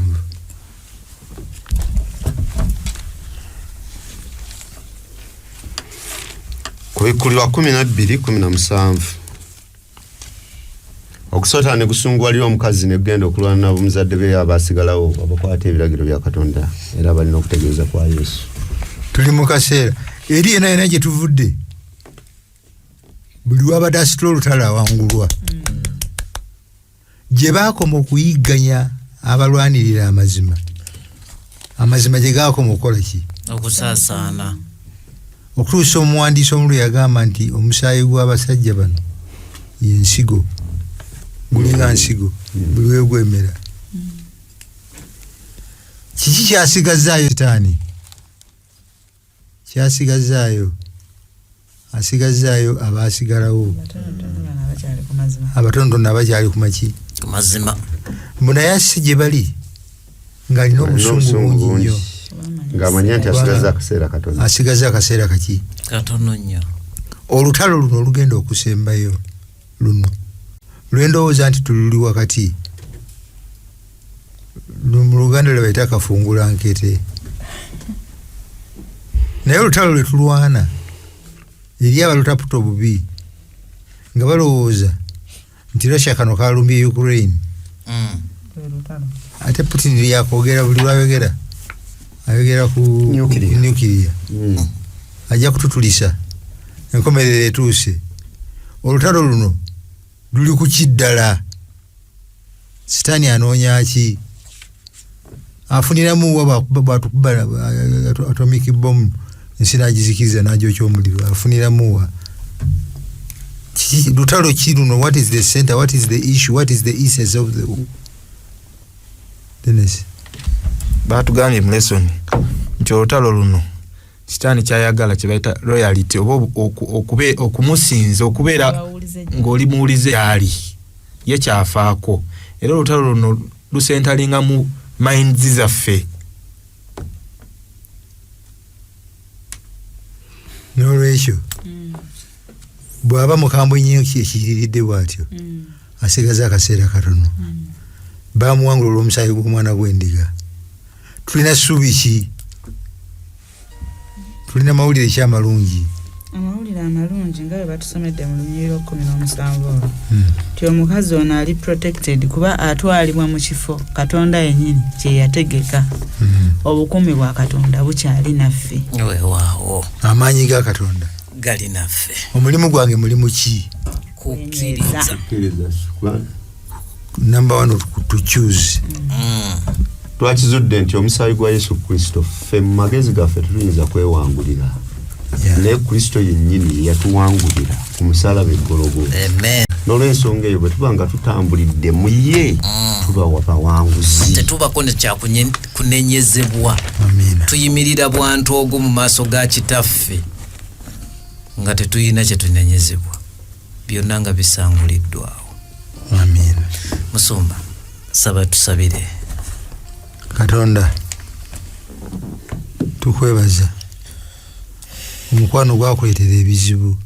Kubikkulirwa 12:17 Ogusota negusunguwalira omukazi negugenda okulwana n'abamuzadde be abaasigalawo abakwata ebiragiro bya Katonda era balina okutegeeza kwa Yesu. Tuli mu kaseera eri yena gye tuvudde buli wabadde asitula olutalo awangulwa gye baakoma okuyigganya abalwanirira amazima gye gaakoma okukola ki okusaasaana okutuusa omuwandiisi omulu yagamba nti omusaayi gw'abasajja bano yensigo gulinga nsigo buli wegwemera. Kiki kyasigazaayo Setaani? Asigazaayo abaasigalawo abatonotono abakyali ku maki mazima mbona yasse gye bali ng'alina obusungu bungi nnyo ng'amanya nti asigaza akaseera kaki katono nnyo. Olutalo luno olugenda okusembayo luno lwendowooza nti tululi wakati mu Luganda lwe bayita akafungula nkete naye olutalo lwe tulwana eri abalutaputa obubi nga balowooza nti Russia kano kalumbye Ukraine ate Putin yakwogera buli lwayogera ayogera ku nuclear ajja kututulisa enkomerero etuuse. Olutalo luno luli ku kiddala Setaani anoonya ki afuniramu bwatukuba atomic bomb ensi n'agizikiriza n'agyokya omuliro afuniramuwa lutalo ki luno? What is the center? What is the issue? What is the essence of the Dennis? Batugambye mu lesson nti olutalo luno Setaani kyayagala kye bayita loyalty oba okumusinza okubeera ng'oli muwulize yali ye kyafaako era olutalo luno lusentalinga mu minds zaffe. N'olwekyo bw'aba mukambwe nnyo ekiriridde bw'atyo asigaza akaseera katono baamuwangula olw'omusaayi gw'omwana gw'endiga. Tulina ssuubi ki? Tulina mawulire ki amalungi? Amawulire amalungi nga bwe batusomedde mu Lunyiriri Lw'okujjukira nti omukazi ono ali protected kuba atwalibwa mu kifo Katonda yennyini kye yategeka. Obukuumi bwa Katonda bukyali naffe. Weewaawo amaanyi ga Katonda gali naffe. Omulimu gwange mulimu ki? Kukkiriza. Number one to choose. Twakizudde nti omusaayi gwa Yesu Kristo ffe mu magezi gaffe tuyinza kwewangulira. Naye Kristo yennyini yatuwangulira ku musaalaba eggologoosa. Amen. N'olw'ensonga eyo bwe tuba nga tutambulidde mu ye tuba bawanguzi. Tetubako ne kyakunenyezebwa. Tuyimirira bwantu ogwo mu maaso ga Kitaffe nga tetuyina kye tunenyezebwa. Byonna nga bisanguliddwawo. Amiina. Musumba saba tusabire. Katonda tukwebaza omukwano gwakuleetera ebizibu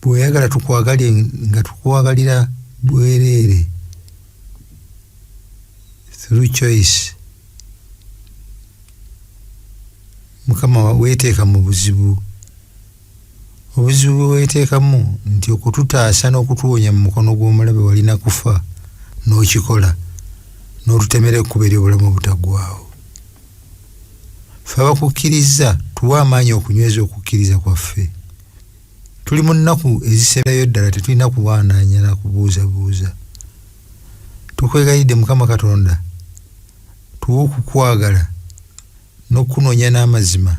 bw'oyagala tukwagalye nga tukwagalira bwereere through choice. Mukama weeteeka mu buzibu bwe weeteekamu nti okututaasa n'okutuwonya mu mukono gw'omulabe walina kufa n'okikola n'olutemera ekkuba ery'obulamu obutaggwaawo. Ffe abakukkiriza tuwa amaanyi okunyweza okukkiriza kwaffe. Tuli mu nnaku ezisembayo ddala tetulina kuwaanaanya na kubuuzabuuza. Tukwegayidde Mukama Katonda tuwe okukwagala n'okunoonya n'amazima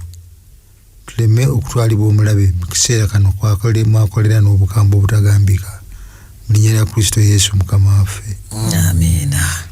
tuleme okutwalibwa omulabe mu kiseera kano mwakolera n'obukambwe obutagambika mu linnya lya Kristo Yesu Mukama waffe. Amiina.